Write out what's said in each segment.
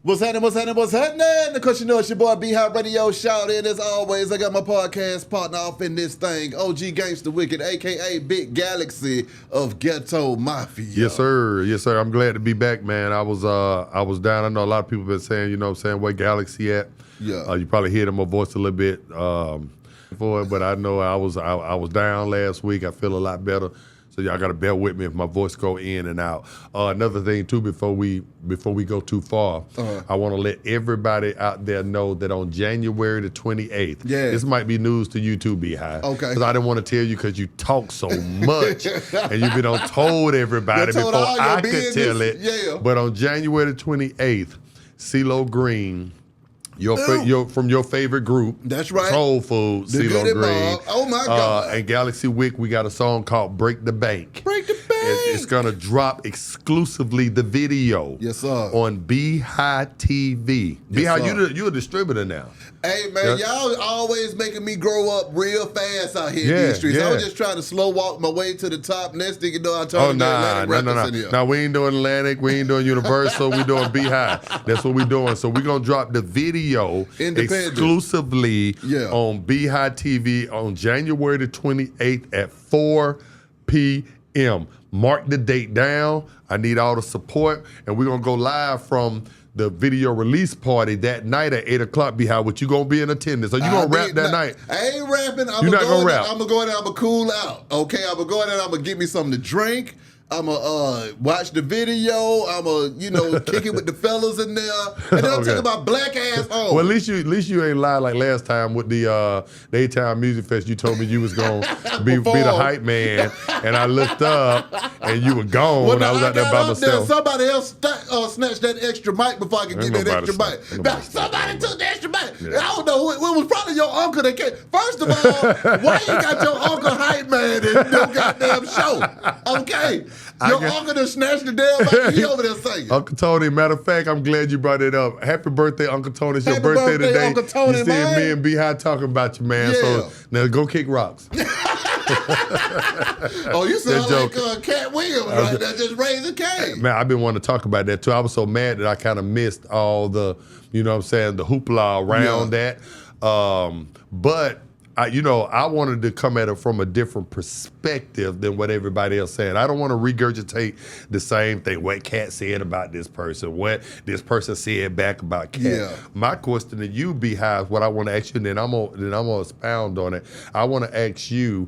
What's happening? What's happening? What's happening? Of course, you know it's your boy B-Hop Radio. Shout in as always. I got my podcast partner off in this thing, OG Gangsta Wicked, aka Big Galaxy of Ghetto Mafia. Yes, sir. Yes, sir. I'm glad to be back, man. I was down. I know a lot of people been saying, you know what I'm saying, where Galaxy at. Yeah. You probably heard in my voice a little bit for it, but I know I was down last week. I feel a lot better. So y'all gotta bear with me if my voice go in and out. Another thing too, before we go too far, I want to let everybody out there know that on January the 28th, this might be news to you too, B-High. Okay. Because I didn't want to tell you because you talk so much and you've been told everybody told before I business. could tell it. Yeah. But on January the 28th, CeeLo Green. From your favorite group. That's right. Soul Food, CeeLo Green. Oh my God. And Galaxy Wick, we got a song called Break the Bank. Break the Bank. It's gonna drop exclusively the video. Yes, sir. On B-High TV. Yes, B-High, you a distributor now. Hey man, y'all always making me grow up real fast out here in these streets. I was just trying to slow walk my way to the top. Next thing you know, I turned Atlantic Records in here. Now we ain't doing Atlantic, we ain't doing Universal, we doing B-High. That's what we doing. So we gonna drop the video exclusively on B-High TV on January the 28th at 4 p.m. Mark the date down. I need all the support, and we're gonna go live from the video release party that night at 8 o'clock. B-High, what you gonna be in attendance? Are you gonna rap that night? I ain't rapping. You're not gonna rap. I'm gonna go in there. I'm gonna cool out. Okay, I'm gonna go in there. I'm gonna get me something to drink. I'm gonna watch the video. I'm gonna, kick it with the fellas in there, and then I'm taking my black ass home. Well, at least you ain't lied like last time with the A-Town Music Fest. You told me you was gonna be the hype man, and I looked up and you were gone. Well, I was out there by myself. Somebody else snatched that extra mic before I could get that extra mic. Now, somebody took the extra mic. Yeah. I don't know. It was probably your uncle that came. First of all, why you got your uncle hype man in your goddamn show? Okay. Your uncle done snatched the damn mic. He over there singing. Uncle Tony, matter of fact, I'm glad you brought it up. Happy birthday, Uncle Tony. It's your birthday today. Uncle Tony, you seeing me and B-High talking about you, man. Yeah. So now go kick rocks. Oh, you sound like Katt Williams right there, just raised a cane. Man, I've been wanting to talk about that too. I was so mad that I kind of missed all the, the hoopla around that. But I wanted to come at it from a different perspective than what everybody else said. I don't want to regurgitate the same thing, what Katt said about this person, what this person said back about Katt. Yeah. My question to you, B-Hive, what I want to ask you, and then I'm gonna expound on it. I want to ask you,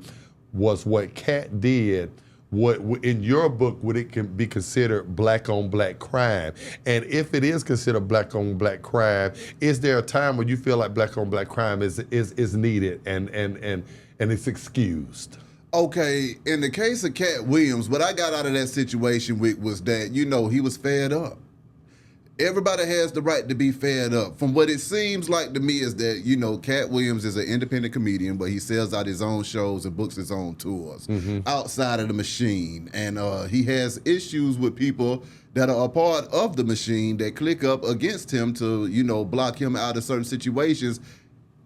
was what Katt did, what in your book would it be considered black on black crime? And if it is considered black on black crime, is there a time when you feel like black on black crime is needed and it's excused? Okay, in the case of Katt Williams, what I got out of that situation was that, he was fed up. Everybody has the right to be fed up. From what it seems like to me is that, Katt Williams is an independent comedian, but he sells out his own shows and books his own tours outside of the machine. And he has issues with people that are a part of the machine that click up against him to, block him out of certain situations.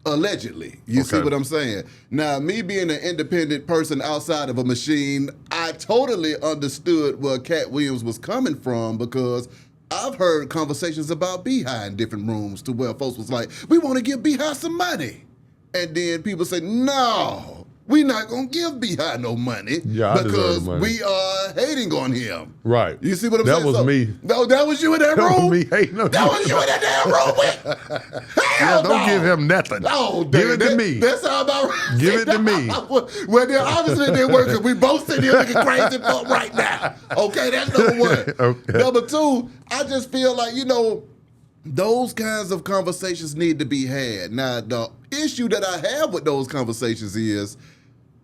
Allegedly. You see what I'm saying? Now, me being an independent person outside of a machine, I totally understood where Katt Williams was coming from, because I've heard conversations about B-High in different rooms to where folks was like, we want to give B-High some money. And then people say, no, we not going to give B-High no money because we are hating on him. Right. You see what I'm saying? That was me. No, that was you in that room? That was me hating on That was you in that damn room with? Hell don't give him nothing. No, give it to me. That's how about right. Give it to me. Well, then obviously it didn't work because we both sitting here looking crazy fuck right now. Okay, that's number one. Okay. Number two, I just feel like, those kinds of conversations need to be had. Now, the issue that I have with those conversations is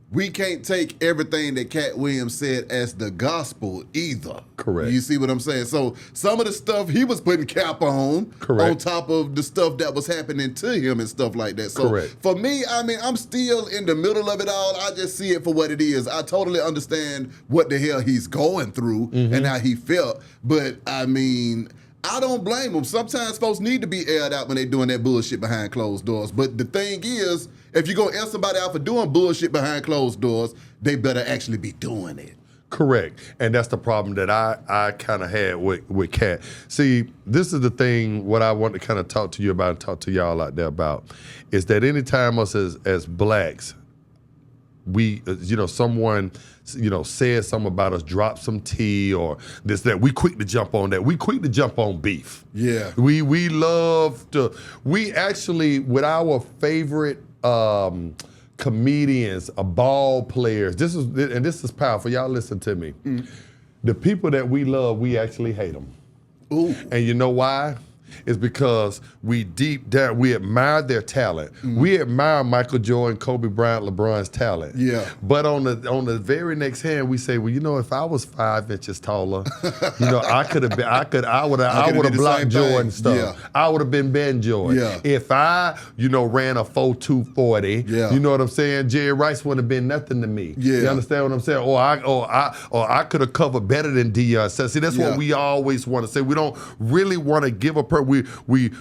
we can't take everything that Katt Williams said as the gospel either. Correct. You see what I'm saying? So some of the stuff he was putting cap on top of the stuff that was happening to him and stuff like that. So for me, I'm still in the middle of it all. I just see it for what it is. I totally understand what the hell he's going through and how he felt. But I don't blame them. Sometimes folks need to be aired out when they're doing that bullshit behind closed doors. But the thing is, if you're going to air somebody out for doing bullshit behind closed doors, they better actually be doing it. Correct. And that's the problem that I kind of had with Katt. See, this is the thing, what I want to kind of talk to you about and talk to y'all out there about, is that anytime us as blacks, we, someone, says something about us, drop some tea or this, that, we quick to jump on that. We quick to jump on beef. Yeah. We love to, we actually, with our favorite comedians, ball players, this is powerful. Y'all listen to me. The people that we love, we actually hate them. Ooh. And you know why? It's because we deep down, we admire their talent. We admire Michael Jordan, Kobe Bryant, LeBron's talent. Yeah. But on the very next hand, we say, well, if I was 5 inches taller, I would have blocked Jordan stuff. Yeah. I would have been Ben Jordan. Yeah. If I, ran a 4.240, yeah. you know what I'm saying? Jerry Rice wouldn't have been nothing to me. Yeah. You understand what I'm saying? Or I could have covered better than Deion said. See, that's what we always want to say. We don't really want to give a we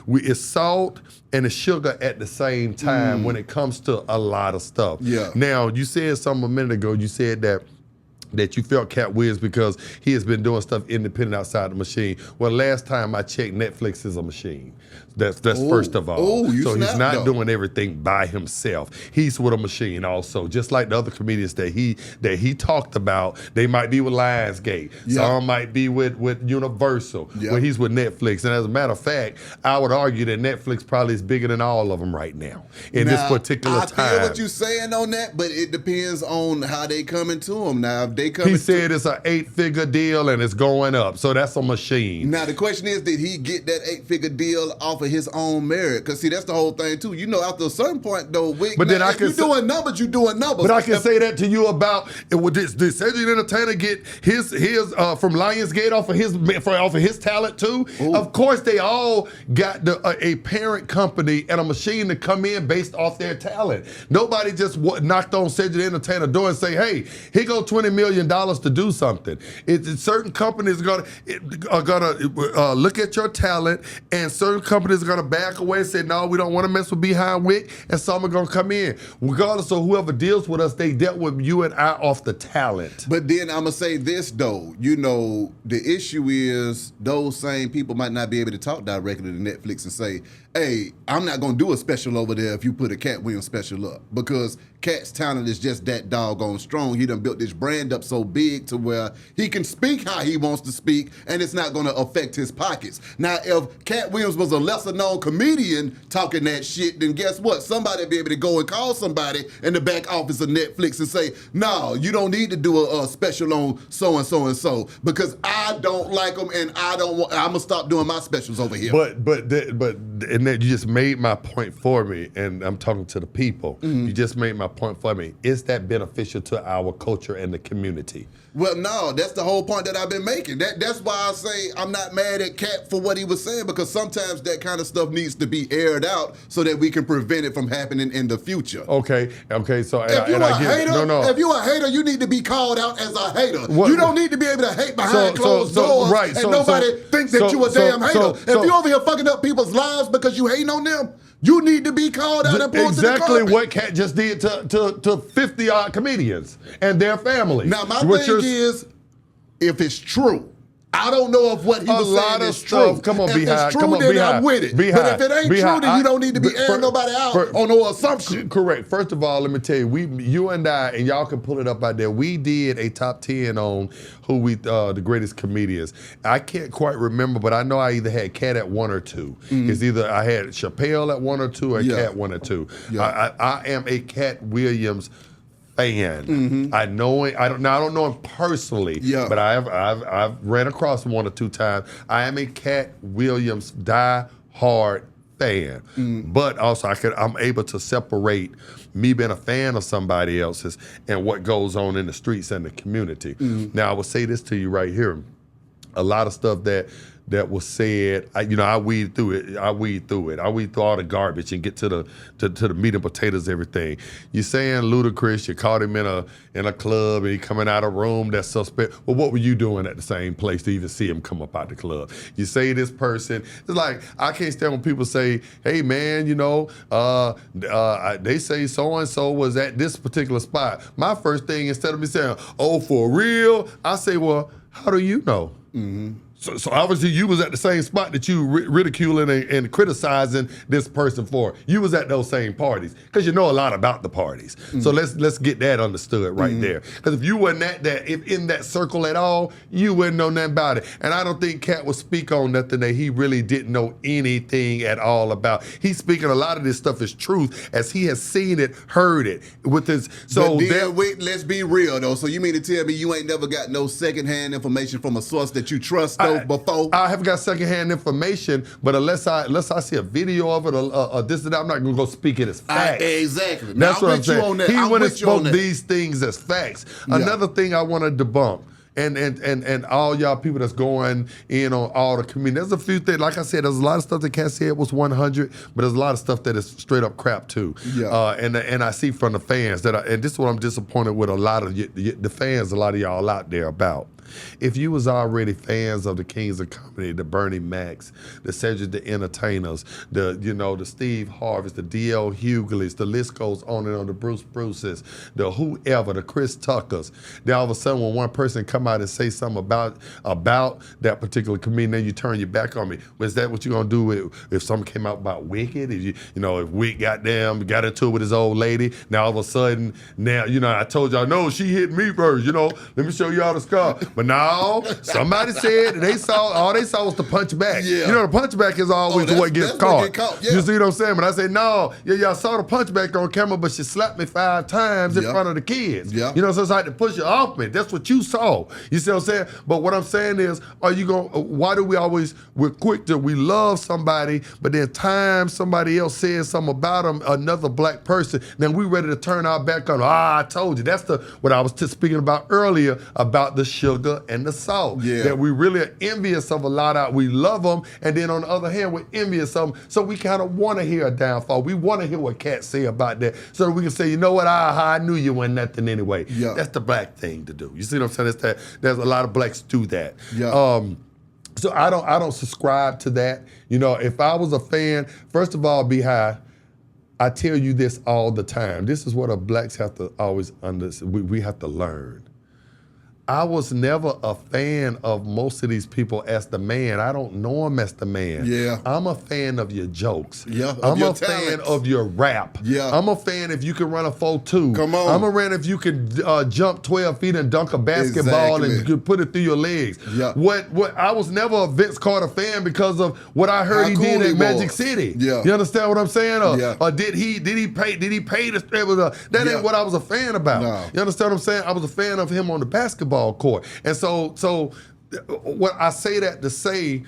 it's salt and it's sugar at the same time when it comes to a lot of stuff. Yeah. Now, you said something a minute ago. You said that you felt Katt Williams because he has been doing stuff independent outside the machine. Well, last time I checked, Netflix is a machine. That's first of all. So he's not doing everything by himself. He's with a machine also, just like the other comedians that he talked about. They might be with Lionsgate. Some might be with Universal. When he's with Netflix. And as a matter of fact, I would argue that Netflix probably is bigger than all of them right now in this particular time. I feel what you're saying on that, but it depends on how they coming to him. Now, if they come, he said it's an 8-figure deal and it's going up, so that's a machine. Now the question is, did he get that 8-figure deal off of his own merit? Because see, that's the whole thing too. After a certain point though, if you're doing numbers, you're doing numbers. But I can say that to you about did Cedric Entertainer get his from Lionsgate off of his talent too? Ooh. Of course, they all got a parent company and a machine to come in based off their talent. Nobody just knocked on Cedric Entertainer door and say, "Hey, here go $20 million to do something." Certain companies are gonna look at your talent, and certain companies are gonna back away and say, "No, we don't want to mess with Behind Wick," and some are gonna come in. Regardless of whoever deals with us, they dealt with you and I off the talent. But then I'm gonna say this though, the issue is those same people might not be able to talk directly to Netflix and say, "Hey, I'm not gonna do a special over there if you put a Katt Williams special up," because Katt's talent is just that doggone strong. He done built this brand up so big to where he can speak how he wants to speak, and it's not gonna affect his pockets. Now, if Katt Williams was a lesser known comedian talking that shit, then guess what? Somebody would be able to go and call somebody in the back office of Netflix and say, "No, you don't need to do a special on so and so and so because I don't like them and I'm gonna stop doing my specials over here." And that you just made my point for me, and I'm talking to the people. You just made my point for me. Is that beneficial to our culture and the community? Well, no, that's the whole point that I've been making. That's why I say I'm not mad at Katt for what he was saying, because sometimes that kind of stuff needs to be aired out so that we can prevent it from happening in the future. Okay. So if you're a hater, you need to be called out as a hater. You don't need to be able to hate behind closed doors and nobody thinks that you a damn hater. If you over here fucking up people's lives because you hating on them, you need to be called out and pulled to the carpet. Exactly what Katt just did to 50-odd comedians and their families. Now, my thing is, if it's true, I don't know if what he was saying is true. Come on, if Beehive. it's true, then I'm with it. But if it ain't true, then you don't need to be airing nobody out on no assumption. Correct. First of all, let me tell you, you and I, and y'all can pull it up out there, we did a top 10 on the greatest comedians. I can't quite remember, but I know I either had Katt at 1 or 2. It's either I had Chappelle at 1 or 2 or Katt 1 or 2. Yeah. I am a Katt Williams fan. I know him. I don't know him personally, but I've ran across him 1 or 2 times. I am a Katt Williams die-hard fan, but also I'm able to separate me being a fan of somebody else's and what goes on in the streets and the community. Now, I will say this to you right here: a lot of stuff that that was said. I weed through it. I weed through all the garbage and get to the meat and potatoes, everything. You're saying Ludacris, you caught him in a club and he coming out of a room that's suspect. Well, what were you doing at the same place to even see him come up out the club? You say this person, it's like, I can't stand when people say, hey man, they say so-and-so was at this particular spot. My first thing, instead of me saying, oh, for real? I say, well, how do you know? Mm-hmm. So obviously you was at the same spot that you ridiculing and criticizing this person for. You was at those same parties because you know a lot about the parties. Mm-hmm. So let's get that understood right there. Because if you wasn't if in that circle at all, you wouldn't know nothing about it. And I don't think Katt would speak on nothing that he really didn't know anything at all about. He's speaking a lot of this stuff is truth as he has seen it, heard it with his. So let's be real though. So you mean to tell me you ain't never got no secondhand information from a source that you trust though? Before I haven't got secondhand information, but unless I see a video of it or this and that, I'm not gonna go speak it as facts. Exactly. That's what I'm saying. He went and spoke these things as facts. Yeah. Another thing I want to debunk. And all y'all people that's going in on all the community. There's a few things, like I said, there's a lot of stuff that Katt said was 100, but there's a lot of stuff that is straight up crap too. Yeah. And I see from the fans and this is what I'm disappointed with a lot of the fans, a lot of y'all out there about. If you was already fans of the Kings of Comedy, the Bernie Macs, the Cedric the Entertainers, the Steve Harveys, the D.L. Hugleys, the list goes on and on, the Bruce Bruces, the whoever, the Chris Tuckers, then all of a sudden when one person come out and say something about that particular comedian, then you turn your back on me. Was that what you gonna do if something came out about Wicked? If Wick got into it with his old lady, now all of a sudden, I told y'all, no, she hit me first, let me show y'all the scar. But no, somebody said all they saw was the punch back. Yeah. The punch back is always what gets caught. Yeah. You see what I'm saying? But I say, no, y'all saw the punch back on camera, but she slapped me 5 times in front of the kids. Yeah. So it's like to push it off me. That's what you saw. You see what I'm saying? But what I'm saying is, why do we're quick to, we love somebody, but then time somebody else says something about them, another black person, then we ready to turn our back on, I told you. That's what I was speaking about earlier about the sugar and the salt. Yeah. That we really are envious of a lot of. We love them, and then on the other hand, we're envious of them. So we kind of want to hear a downfall. We want to hear what Katt say about that, so that we can say, you know what, I knew you weren't nothing anyway. Yeah. That's the black thing to do. You see what I'm saying? There's a lot of blacks do that. Yeah. So I don't subscribe to that. If I was a fan, first of all, Beehive, I tell you this all the time. This is what our blacks have to always understand. We have to learn. I was never a fan of most of these people as the man. I don't know them as the man. Yeah. I'm a fan of your jokes. Yeah. I'm a fan of your rap. Yeah. I'm a fan if you can run a 4.2. Come on. I'm a fan if you can jump 12 feet and dunk a basketball and you put it through your legs. Yeah. I was never a Vince Carter fan because of what I heard he did at Magic City. Yeah. You understand what I'm saying? Or did he pay the that ain't what I was a fan about. No. You understand what I'm saying? I was a fan of him on the basketball court. And so what I say that to say,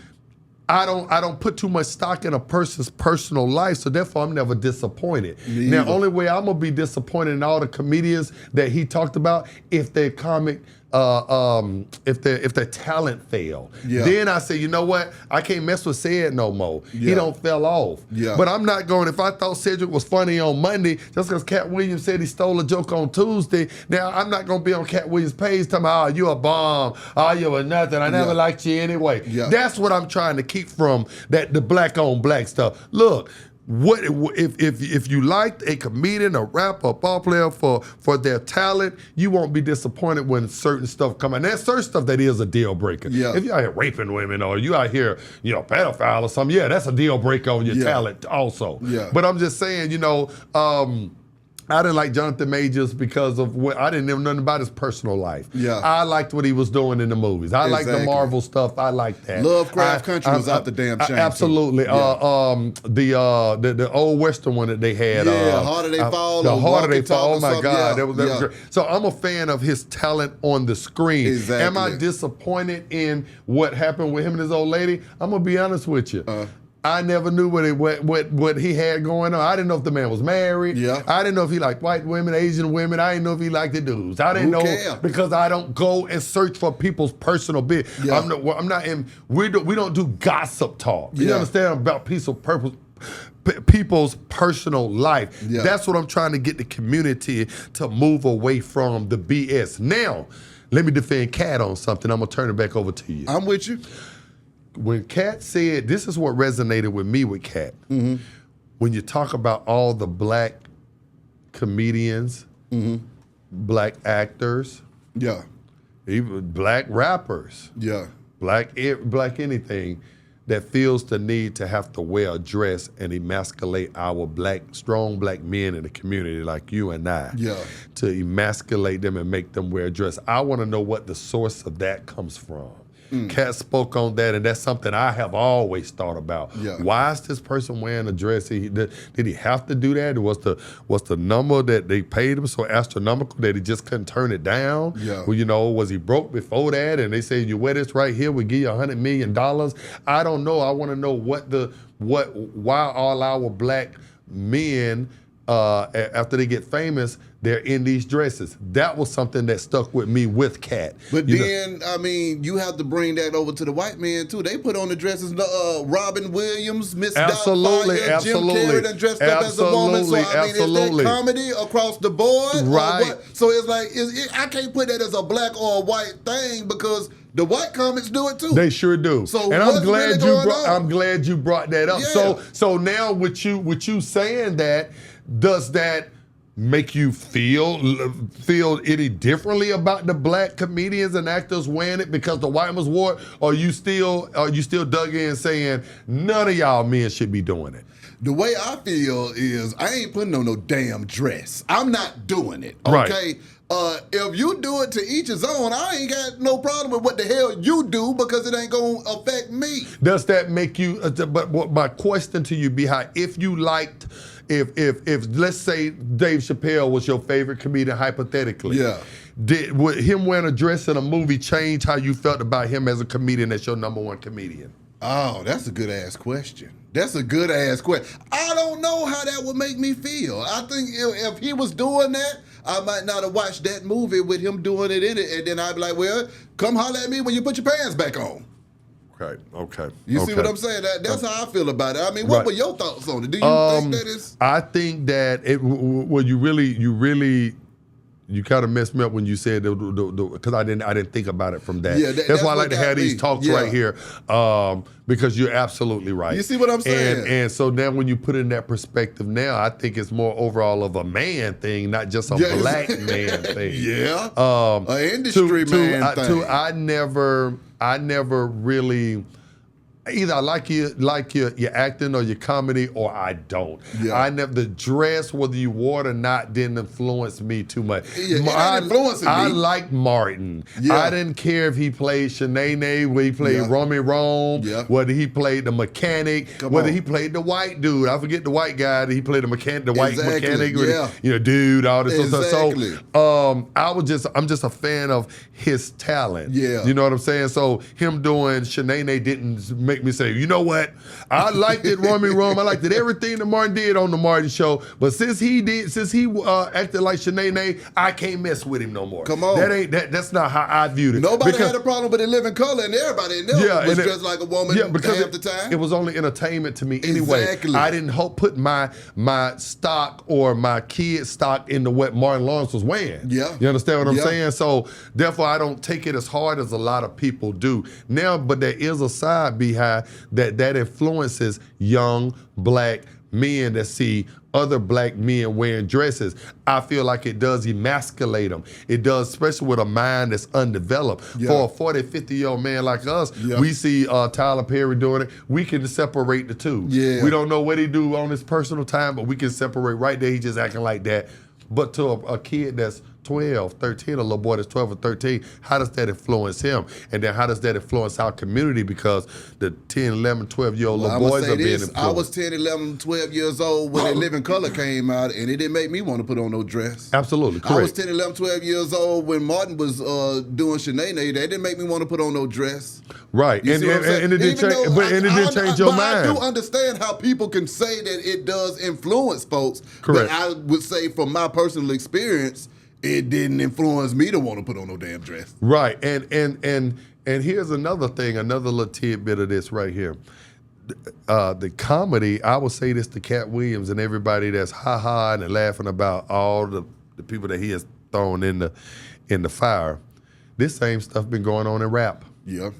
I don't put too much stock in a person's personal life, so therefore I'm never disappointed. Now, only way I'm gonna be disappointed in all the comedians that he talked about if their comic if their talent fail. Yeah. Then I say, you know what? I can't mess with Ced no more. Yeah. He don't fell off. Yeah. But I'm not going, if I thought Cedric was funny on Monday, just because Katt Williams said he stole a joke on Tuesday, now I'm not going to be on Katt Williams' page talking about, you a bomb, you were nothing, I never liked you anyway. Yeah. That's what I'm trying to keep from the black on black stuff. Look, what if you liked a comedian, a rapper, a ball player for their talent, you won't be disappointed when certain stuff come out. And there's certain stuff that is a deal breaker. Yeah. If you're out here raping women or you out here, pedophile or something, that's a deal breaker on your talent also. Yeah. But I'm just saying, I didn't like Jonathan Majors because of I didn't know nothing about his personal life. Yeah. I liked what he was doing in the movies. I liked the Marvel stuff. I liked that. Lovecraft Country was out the damn chain. Absolutely. Yeah. The old Western one that they had. Harder They Fall. The Harder They Fall. Oh my God. That was great. So I'm a fan of his talent on the screen. Exactly. Am I disappointed in what happened with him and his old lady? I'm going to be honest with you. I never knew what he had going on. I didn't know if the man was married. Yeah. I didn't know if he liked white women, Asian women. I didn't know if he liked the dudes. I didn't know because I don't go and search for people's personal business. Yeah. I'm not in. We don't do gossip talk. You Yeah. understand about people's personal life. Yeah. That's what I'm trying to get the community to move away from the BS. Now, let me defend Katt on something. I'm gonna turn it back over to you. I'm with you. When Katt said, this is what resonated with me with Katt. Mm-hmm. When you talk about all the black comedians, black actors, Yeah. even black rappers, Yeah. black anything that feels the need to have to wear a dress and emasculate our strong black men in the community like you and I. Yeah. To emasculate them and make them wear a dress. I want to know what the source of that comes from. Katt spoke on that, and that's something I have always thought about. Yeah. Why is this person wearing a dress? Did he have to do that? Was the number that they paid him so astronomical that he just couldn't turn it down? Yeah. Well, was he broke before that? And they say, you wear this right here, we give you $100 million. I don't know. I want to know why all our black men, after they get famous, they're in these dresses. That was something that stuck with me with Katt. But then, I mean, you have to bring that over to the white men too. They put on the dresses. Robin Williams, Miss Doubtfire, Jim Carrey done dressed up as a woman. So I mean, is that comedy across the board? Right. So it's like I can't put that as a black or a white thing because the white comics do it too. They sure do. So and I'm glad you brought that up. Yeah. So now with you saying that, does that make you feel any differently about the black comedians and actors wearing it because the white ones wore it? Or are you still dug in saying none of y'all men should be doing it? The way I feel is I ain't putting on no damn dress. I'm not doing it. Okay. Right. If you do it to each his own, I ain't got no problem with what the hell you do because it ain't gonna affect me. Does that make you? But my question to you, Behi, if you liked. If let's say Dave Chappelle was your favorite comedian, hypothetically, would him wearing a dress in a movie change how you felt about him as a comedian, as your number one comedian? Oh, that's a good ass question. That's a good ass question. I don't know how that would make me feel. I think if he was doing that, I might not have watched that movie with him doing it in it, and then I'd be like, well, come holler at me when you put your pants back on. Okay. You see what I'm saying? That's how I feel about it. I mean, what were your thoughts on it? Do you think that is? I think that you kind of messed me up when you said because I didn't think about it from that. Yeah, that's why I like to have these talks right here, because you're absolutely right. You see what I'm saying? And so now when you put it in that perspective, now I think it's more overall of a man thing, not just a black man thing. Yeah, an industry man thing. I never really. Either I like your acting or your comedy, or I don't. Yeah. I never the dress, whether you wore it or not, didn't influence me too much. Yeah, I like Martin. Yeah. I didn't care if he played Shanae, whether he played Romy Rome, whether he played the mechanic, whether he played the white dude. I forget the white guy that he played the white mechanic, dude, all this stuff. So I'm just a fan of his talent. Yeah. You know what I'm saying? So him doing Shanae didn't make me say, you know what? I liked it, Romy Rome. I liked it everything that Martin did on the Martin show. But since he acted like Shanae, I can't mess with him no more. Come on. That's not how I viewed it. Nobody had a problem with it living color, and everybody in there was dressed like a woman half the time. It was only entertainment to me anyway. Exactly. I didn't put my stock or my kid's stock into what Martin Lawrence was wearing. Yeah. You understand what I'm saying? So therefore, I don't take it as hard as a lot of people do. Now, but there is a side behind that influences young black men that see other black men wearing dresses. I feel like it does emasculate them. It does, especially with a mind that's undeveloped. For a 40, 50-year-old man like us, we see Tyler Perry doing it. We can separate the two. Yeah. We don't know what he do on his personal time, but we can separate right there. He just acting like that. But to a kid that's 12, 13, a little boy that's 12 or 13, how does that influence him? And then how does that influence our community? Because the 10, 11, 12-year-old little boys are being influenced. I was 10, 11, 12 years old when In Living Color came out, and it didn't make me want to put on no dress. Absolutely, correct. I was 10, 11, 12 years old when Martin was doing Shanae. That didn't make me want to put on no dress. Right, and it didn't change your mind. I do understand how people can say that it does influence folks. Correct. But I would say from my personal experience, it didn't influence me to want to put on no damn dress. Right, and here's another thing, another little tidbit of this right here. The comedy, I would say this to Katt Williams and everybody that's ha-ha and laughing about all the people that he has thrown in the fire. This same stuff been going on in rap. Yeah.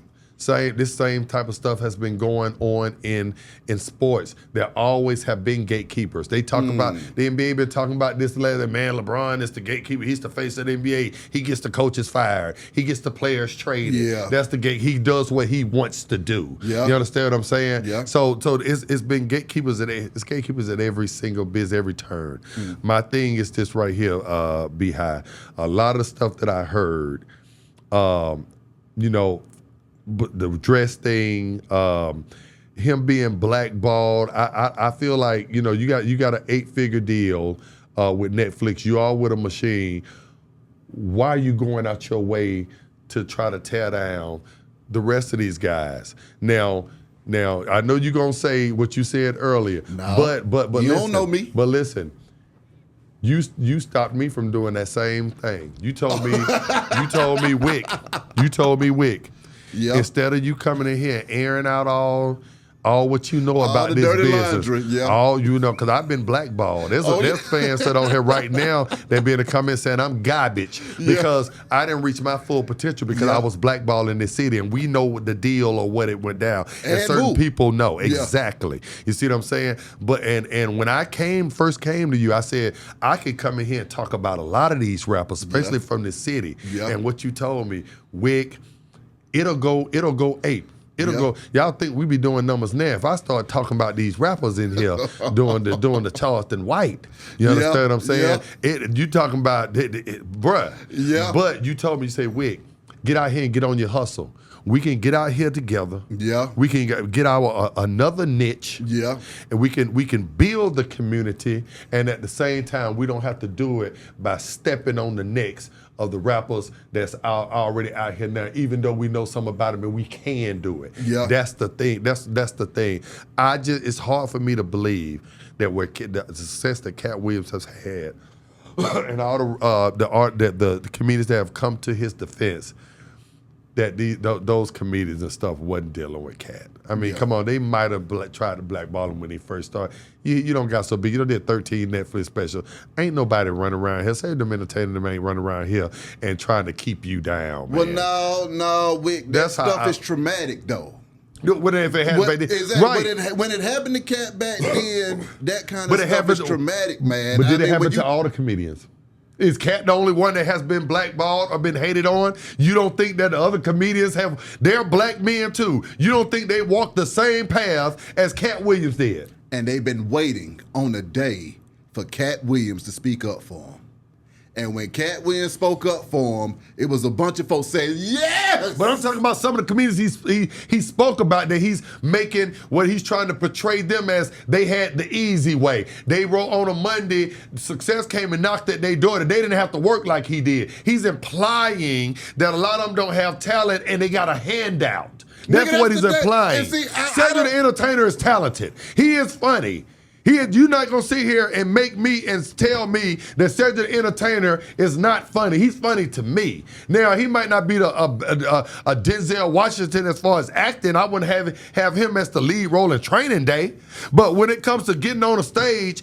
This same type of stuff has been going on in sports. There always have been gatekeepers. They talk about, the NBA been talking about this lately. Man, LeBron is the gatekeeper. He's the face of the NBA. He gets the coaches fired. He gets the players traded. Yeah. That's the gate. He does what he wants to do. Yeah. You understand what I'm saying? Yeah. So it's been gatekeepers at every single biz, every turn. My thing is this right here, B-High. A lot of the stuff that I heard, the dress thing, him being blackballed. I feel like you got an 8-figure deal with Netflix. You all with a machine. Why are you going out your way to try to tear down the rest of these guys? Now I know you're gonna say what you said earlier. No, but you listen, don't know me. But listen. You stopped me from doing that same thing. You told me Wick. Yep. Instead of you coming in here and airing out all what you know about this business, yeah. all because I've been blackballed. There's fans that on here right now that be in the comments saying I'm garbage because I didn't reach my full potential because I was blackballed in this city, and we know the deal or what it went down, and certain people know exactly. You see what I'm saying? But and when I first came to you, I said I could come in here and talk about a lot of these rappers, especially from the city, and what you told me, Wick. It'll go ape. It'll go. Y'all think we be doing numbers now? If I start talking about these rappers in here doing the Charleston White, you understand what I'm saying? You talking about bruh? Yeah. But you told me, you say, Wick, get out here and get on your hustle. We can get out here together. Yeah. We can get our another niche. Yeah. And we can build the community, and at the same time, we don't have to do it by stepping on the necks of the rappers that's already out here now, even though we know some about them and we can do it. Yeah. That's the thing. That's the thing. It's hard for me to believe that the success that Katt Williams has had and all the comedians that have come to his defense, that those comedians and stuff wasn't dealing with Katt. I mean, come on, they might have tried to blackball him when he first started. You don't got so big. You did 13 Netflix specials. Ain't nobody running around here. Say them entertaining them ain't running around here and trying to keep you down, man. Well, no, Wick, that stuff is traumatic, though. What if it happened back then? Exactly. Right. When it happened to Katt back then, that kind of stuff is traumatic, man. But did it happen to all the comedians? Is Katt the only one that has been blackballed or been hated on? You don't think that the other comedians they're black men too. You don't think they walk the same path as Katt Williams did? And they've been waiting on a day for Katt Williams to speak up for them. And when Katt Williams spoke up for him, it was a bunch of folks saying, yes! But I'm talking about some of the comedians he spoke about that he's making what he's trying to portray them as they had the easy way. They wrote on a Monday, success came and knocked at their door. They didn't have to work like he did. He's implying that a lot of them don't have talent and they got a handout. That's what he's implying. Cedric the Entertainer is talented. He is funny. You're not going to sit here and make me and tell me that Cedric the Entertainer is not funny. He's funny to me. Now, he might not be a Denzel Washington as far as acting. I wouldn't have him as the lead role in Training Day. But when it comes to getting on a stage,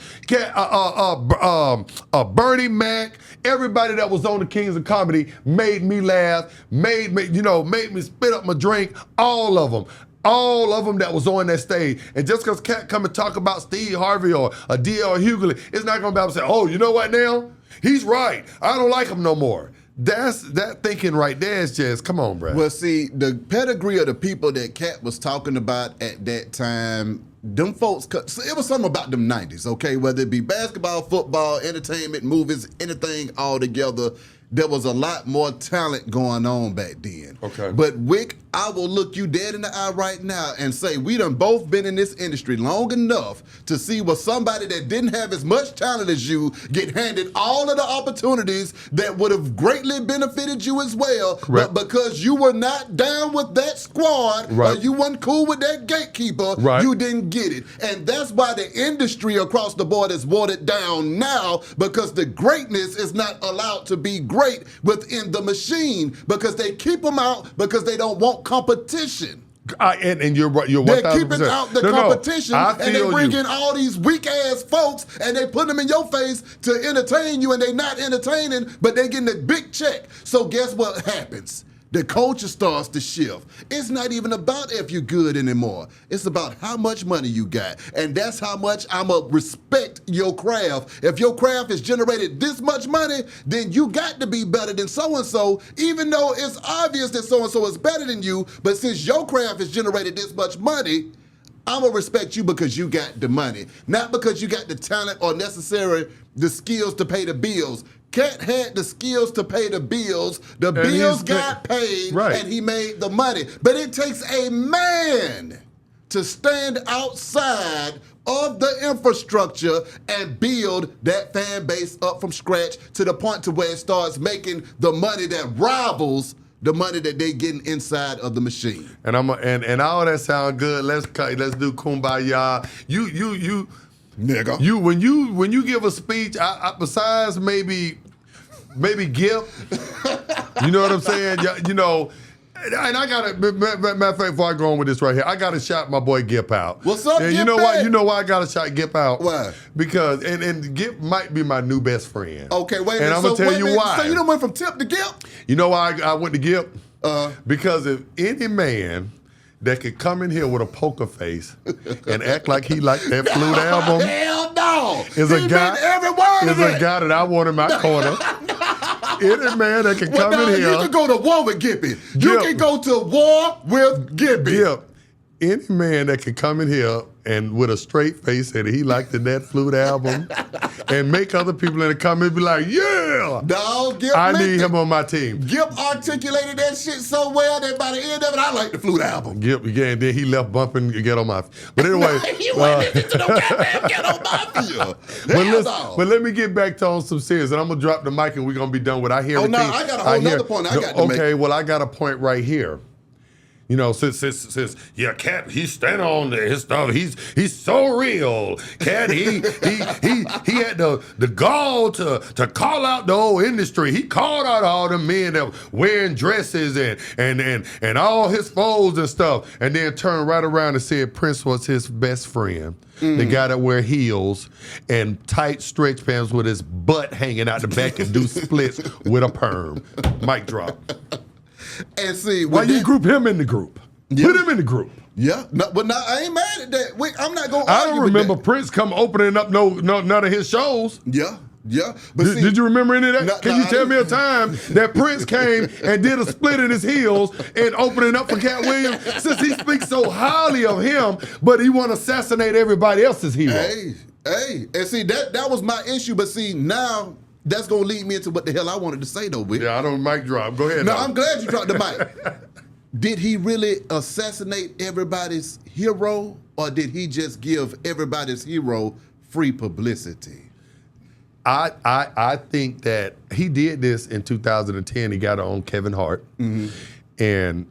Bernie Mac, everybody that was on the Kings of Comedy made me laugh, made me spit up my drink, all of them. All of them that was on that stage. And just because Katt come and talk about Steve Harvey or a D.L. Hughley, it's not going to be able to say, oh, you know what now? He's right. I don't like him no more. That thinking right there is just, come on, bro. Well, see, the pedigree of the people that Katt was talking about at that time them folks, so it was something about them 90s, okay? Whether it be basketball, football, entertainment, movies, anything all together, there was a lot more talent going on back then. Okay. But Wick, I will look you dead in the eye right now and say we done both been in this industry long enough to see where somebody that didn't have as much talent as you get handed all of the opportunities that would have greatly benefited you as well. Correct. But because you were not down with that squad, right. or you wasn't cool with that gatekeeper, right. you didn't get it. And that's why the industry across the board is watered down now, because the greatness is not allowed to be great within the machine, because they keep them out because they don't want competition. And you're right. You're 1,000%. They're keeping out the competition, and they bring in all these weak ass folks, and they put them in your face to entertain you, and they not entertaining, but they getting a big check. So guess what happens? The culture starts to shift. It's not even about if you're good anymore. It's about how much money you got. And that's how much I'ma respect your craft. If your craft has generated this much money, then you got to be better than so-and-so, even though it's obvious that so-and-so is better than you. But since your craft has generated this much money, I'm going to respect you because you got the money, not because you got the talent or necessarily the skills to pay the bills. Katt had the skills to pay the bills. The bills got paid, right. and he made the money. But it takes a man to stand outside of the infrastructure and build that fan base up from scratch to the point to where it starts making the money that rivals the money that they getting inside of the machine. And and all that sound good. Let's do kumbaya. You nigga. When you give a speech, besides maybe Gip, you know what I'm saying? You know, and I got to, matter of fact, before I go on with this right here, I got to shout my boy Gip out. What's up, and Gip? You know why? You know why I got to shout Gip out? Why? Because and Gip might be my new best friend. Okay, wait a minute. And I'm gonna tell you why. So you done went from Tip to Gip? You know why I went to Gip? Because if any man that could come in here with a poker face and act like he liked that Flute album, hell no, is a guy that I want in my corner. Any man that can come in here. You can go to war with Gippy. You can go to war with Gippy. Gip. Any man that can come in here and with a straight face and he liked the That Flute album and make other people in the comments be like, yeah, dog, Gip, I need him on my team. Gip articulated that shit so well that by the end of it, I like the Flute album. Gip, yeah, and then he left bumping Get On My Field. But anyway. He went into no goddamn Get On My Field. But let me get back to on some serious, and I'm going to drop the mic and we're going to be done with I hear everything. Oh, no, I got a whole nother point I got to make. Okay, well, I got a point right here. You know, since Katt, he's standing on his stuff. He's so real. Katt, he had the gall to call out the whole industry. He called out all the men that wearing dresses and all his foes and stuff, and then turned right around and said Prince was his best friend. The guy that wear heels and tight stretch pants with his butt hanging out the back and do splits with a perm. Mic drop. And see, why you group him in the group? Yeah. Put him in the group. Yeah, no, but now I ain't mad at that. Wait, I'm not going to I argue don't with remember that. Prince come opening up none of his shows. Yeah. But did you remember any of that? Can you tell me a time that Prince came and did a split in his heels and opening up for Katt Williams? Since he speaks so highly of him, but he want to assassinate everybody else's hero. Hey, and see that was my issue. But see now. That's going to lead me into what the hell I wanted to say, though, Wick. Yeah, I don't mic drop. Go ahead. No, I'm glad you dropped the mic. Did he really assassinate everybody's hero, or did he just give everybody's hero free publicity? I think that he did this in 2010. He got on Kevin Hart. Mm-hmm. And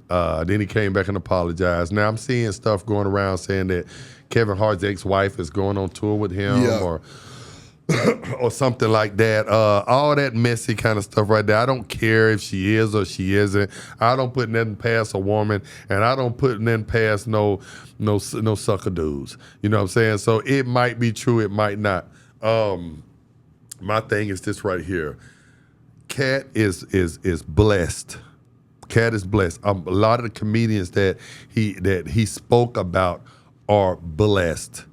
then he came back and apologized. Now I'm seeing stuff going around saying that Kevin Hart's ex-wife is going on tour with him or something like that. All that messy kind of stuff right there. I don't care if she is or she isn't. I don't put nothing past a woman, and I don't put nothing past no sucker dudes. You know what I'm saying? So it might be true, it might not. My thing is this right here. Katt is blessed. Katt is blessed. A lot of the comedians that he spoke about are blessed.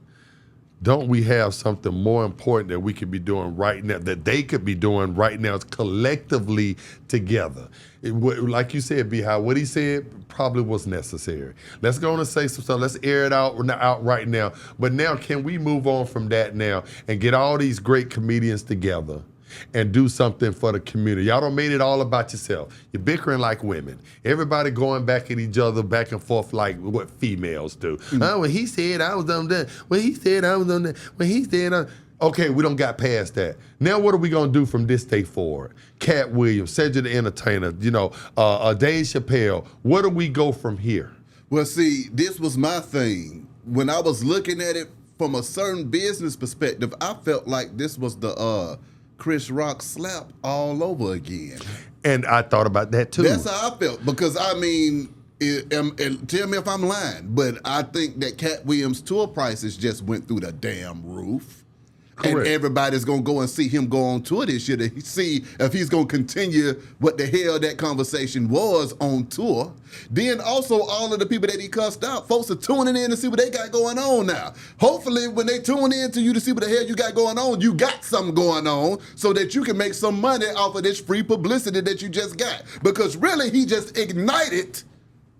don't we have something more important that we could be doing right now, that they could be doing right now collectively together? Like you said, Beehive, what he said probably was necessary. Let's go on and say some stuff. Let's air it out right now. But now, can we move on from that now and get all these great comedians together and do something for the community? Y'all don't made it all about yourself. You're bickering like women. Everybody going back at each other, back and forth like what females do. When he said I was on that. When he said I was on that. When he said okay, we don't got past that. Now what are we gonna do from this day forward? Katt Williams, Cedric the Entertainer, Dave Chappelle. Where do we go from here? Well, see, this was my thing. When I was looking at it from a certain business perspective, I felt like this was the Chris Rock slap all over again. And I thought about that too. That's how I felt, because I mean, tell me if I'm lying, but I think that Katt Williams' tour prices just went through the damn roof. Correct. And everybody's going to go and see him go on tour this year to see if he's going to continue what the hell that conversation was on tour. Then also all of the people that he cussed out, folks are tuning in to see what they got going on now. Hopefully when they tune in to you to see what the hell you got going on, you got something going on so that you can make some money off of this free publicity that you just got. Because really he just ignited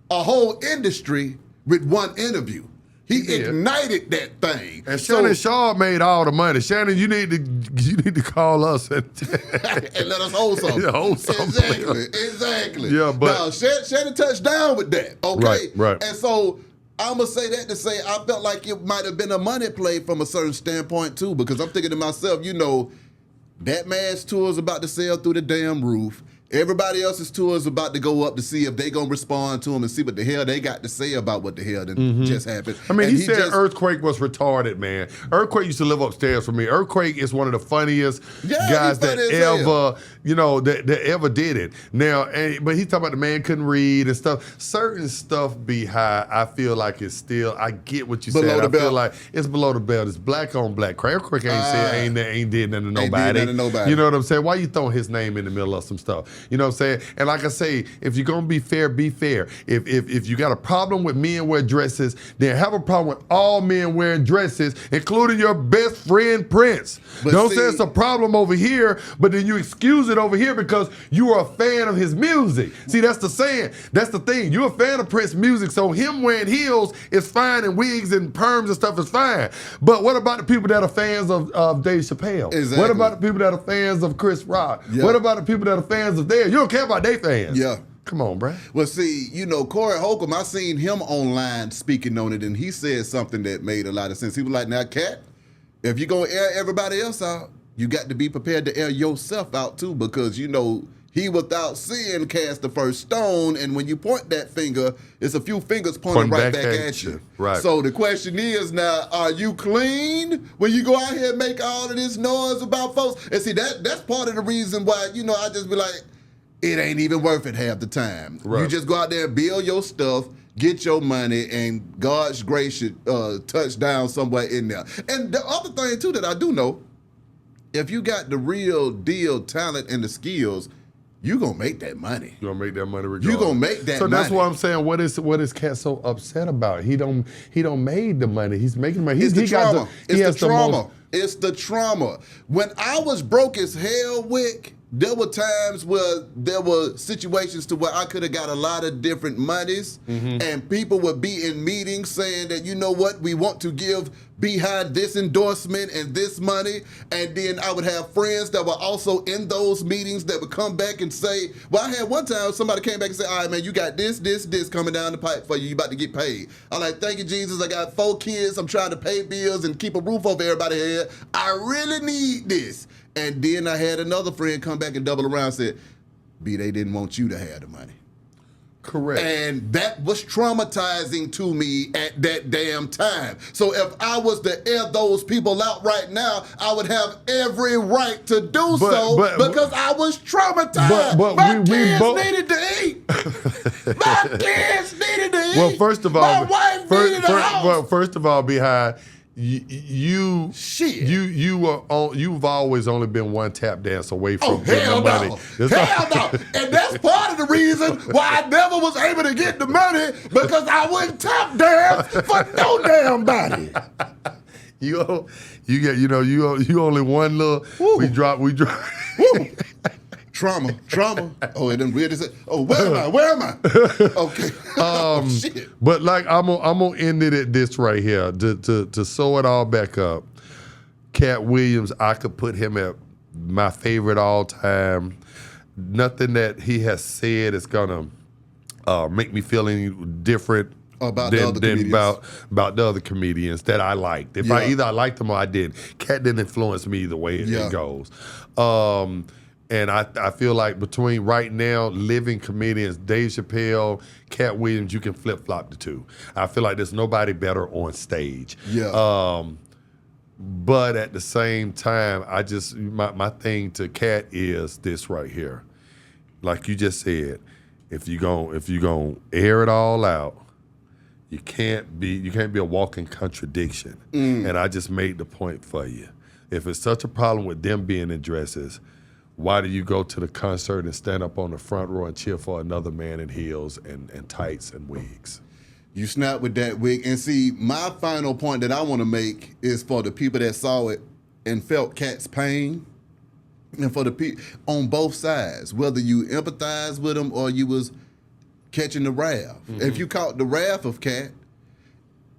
a whole industry with one interview. He ignited that thing. And Shannon Shaw made all the money. Shannon, you need to call us and let us hold something. Hold something. Exactly. Yeah, but now Shannon touched down with that. Okay. Right. And so I'm gonna say that to say I felt like it might have been a money play from a certain standpoint too, because I'm thinking to myself, that man's tour is about to sail through the damn roof. Everybody else's tour is about to go up to see if they gonna respond to him and see what the hell they got to say about what the hell that just happened. I mean, he said Earthquake was retarded, man. Earthquake used to live upstairs from me. Earthquake is one of the funniest guys that ever, that ever did it. Now, but he's talking about the man couldn't read and stuff. Certain stuff Beehive, I feel like it's still. I get what you said. I feel like it's below the belt. It's black on black. Earthquake ain't did nothing to nobody. You know what I'm saying? Why you throwing his name in the middle of some stuff? You know what I'm saying? And like I say, if you're gonna be fair, be fair. If you got a problem with men wearing dresses, then have a problem with all men wearing dresses, including your best friend Prince. Don't say it's a problem over here, but then you excuse it over here because you are a fan of his music. See, that's the saying. That's the thing. You're a fan of Prince's music, so him wearing heels is fine and wigs and perms and stuff is fine. But what about the people that are fans of Dave Chappelle? Exactly. What about the people that are fans of Chris Rock? Yep. What about the people that are fans of you don't care about their fans. Yeah. Come on, bruh. Well, see, Corey Holcomb, I seen him online speaking on it, and he said something that made a lot of sense. He was like, now, Katt, if you're going to air everybody else out, you got to be prepared to air yourself out, too, because, he without sin cast the first stone, and when you point that finger, it's a few fingers pointing right back at you. Right. So the question is now, are you clean when you go out here and make all of this noise about folks? And see, that's part of the reason why, I just be like, it ain't even worth it half the time. Right. You just go out there and build your stuff, get your money, and God's grace should touch down somewhere in there. And the other thing, too, that I do know, if you got the real deal talent and the skills, you gonna make that money. You gonna make that money regardless. You gonna make that money. So that's what I'm saying. What is Katt so upset about? He don't made the money. He's making money. It's the trauma. It's the trauma. When I was broke as hell, Wick, there were times where there were situations to where I could have got a lot of different monies, and people would be in meetings saying that, you know what, we want to give Beehive this endorsement and this money, and then I would have friends that were also in those meetings that would come back and say, well, I had one time somebody came back and said, all right, man, you got this coming down the pipe for you. You about to get paid. I'm like, thank you, Jesus. I got 4 kids. I'm trying to pay bills and keep a roof over everybody's head. I really need this. And then I had another friend come back and double around and said, B, they didn't want you to have the money. Correct. And that was traumatizing to me at that damn time. So if I was to air those people out right now, I would have every right to do so because I was traumatized. But my kids needed to eat. My kids needed to eat. Well, first of all, my wife needed a house. Well, first of all, Beehive, you've always only been one tap dance away from getting the money. Hell no. And that's part of the reason why I never was able to get the money, because I wouldn't tap dance for no damn body. You only one little. Woo. We drop. Woo. Trauma. Oh, and then weird. Oh, where am I? Okay. Shit. But like I'm gonna end it at this right here to sew it all back up. Katt Williams, I could put him at my favorite all time. Nothing that he has said is gonna make me feel any different about the other comedians that I liked. If I liked them or I didn't. Katt didn't influence me either way it goes. And I feel like between right now, living comedians, Dave Chappelle, Katt Williams, you can flip-flop the two. I feel like there's nobody better on stage. Yeah. But at the same time, my thing to Katt is this right here. Like you just said, if you gonna air it all out, you can't be a walking contradiction. And I just made the point for you. If it's such a problem with them being in dresses, why do you go to the concert and stand up on the front row and cheer for another man in heels and tights and wigs? You snap with that wig. And see, my final point that I want to make is for the people that saw it and felt Katt's pain, and for the people on both sides, whether you empathize with him or you was catching the wrath. Mm-hmm. If you caught the wrath of Katt,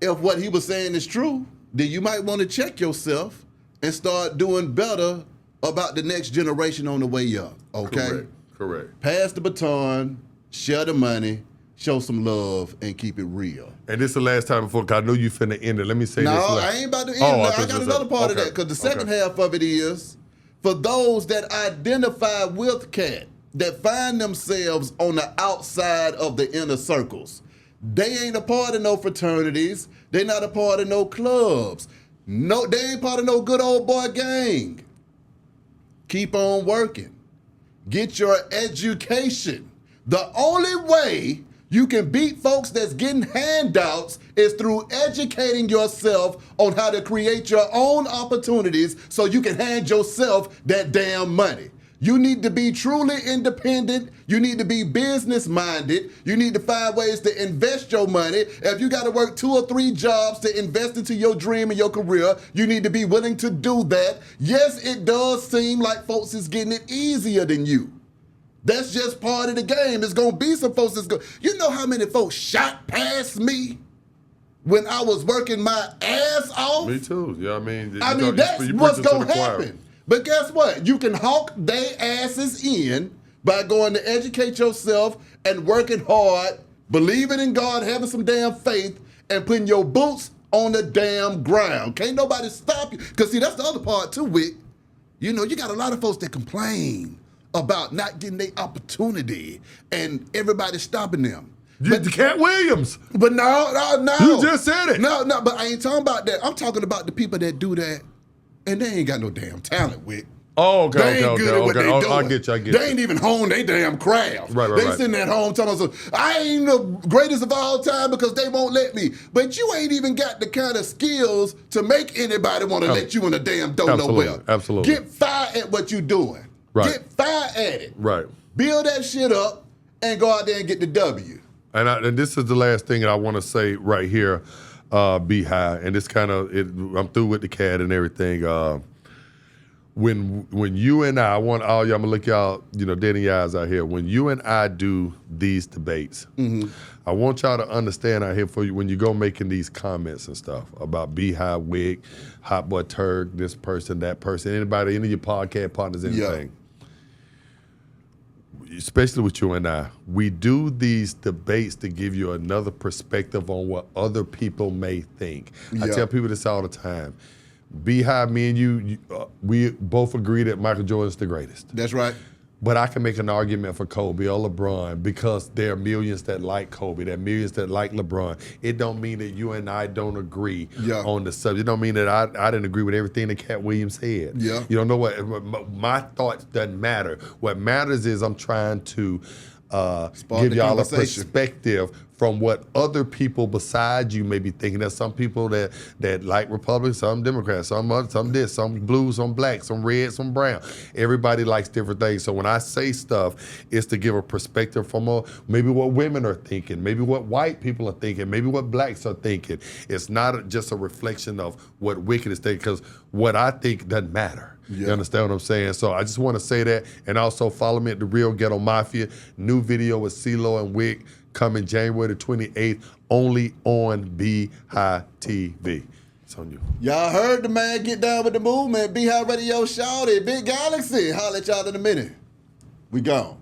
if what he was saying is true, then you might want to check yourself and start doing better about the next generation on the way up, okay? Correct. Pass the baton, share the money, show some love, and keep it real. And this is the last time before, because I know you finna end it. Let me say this. No, I ain't about to end it. I got another part of that, because the second half of it is, for those that identify with Katt, that find themselves on the outside of the inner circles, they ain't a part of no fraternities. They not a part of no clubs. No, they ain't part of no good old boy gang. Keep on working. Get your education. The only way you can beat folks that's getting handouts is through educating yourself on how to create your own opportunities so you can hand yourself that damn money. You need to be truly independent. You need to be business-minded. You need to find ways to invest your money. If you got to work 2 or 3 jobs to invest into your dream and your career, you need to be willing to do that. Yes, it does seem like folks is getting it easier than you. That's just part of the game. It's going to be some folks that's going. You know how many folks shot past me when I was working my ass off? Me too. Yeah, that's what's going to happen. But guess what? You can hawk their asses in by going to educate yourself and working hard, believing in God, having some damn faith, and putting your boots on the damn ground. Can't nobody stop you. Because, see, that's the other part, too, Wick. You know, you got a lot of folks that complain about not getting their opportunity and everybody stopping them. But Katt Williams. But no. You just said it. No, but I ain't talking about that. I'm talking about the people that do that. And they ain't got no damn talent, Wick. Oh, okay. They ain't good at what they doing. I get you. They ain't even honed their damn craft. Right. They sitting at home telling us, I ain't the greatest of all time because they won't let me. But you ain't even got the kind of skills to make anybody want to let you in the damn door nowhere. Absolutely. Get fired at what you doing. Right. Get fired at it. Right. Build that shit up and go out there and get the W. And this is the last thing that I want to say right here, Beehive. And this I'm through with the Katt and everything. When you and I want all y'all, I'm gonna look y'all, dead in your eyes out here. When you and I do these debates, I want y'all to understand out here for you when you go making these comments and stuff about Beehive, Wig, Hot Boy Turk, this person, that person, anybody, any of your podcast partners, anything. Yeah. Especially with you and I, we do these debates to give you another perspective on what other people may think. I tell people this all the time. Beehive, me and you, we both agree that Michael Jordan's the greatest. That's right. But I can make an argument for Kobe or LeBron because there are millions that like Kobe, there are millions that like LeBron. It don't mean that you and I don't agree on the subject. It don't mean that I didn't agree with everything that Katt Williams said. Yeah. You don't know what, my thoughts doesn't matter. What matters is I'm trying to give y'all a perspective from what other people besides you may be thinking. There's some people that like Republicans, some Democrats, some this, some blue, some black, some red, some brown. Everybody likes different things. So when I say stuff, it's to give a perspective from maybe what women are thinking, maybe what white people are thinking, maybe what blacks are thinking. It's not just a reflection of what Wicked is thinking, because what I think doesn't matter. Yeah. You understand what I'm saying? So I just want to say that. And also follow me at The Real Ghetto Mafia. New video with CeeLo and Wick coming January the 28th, only on Beehive TV. It's on you. Y'all heard the man. Get down with the movement. Beehive Radio, shawty. Big Galaxy. Holla at y'all in a minute. We gone.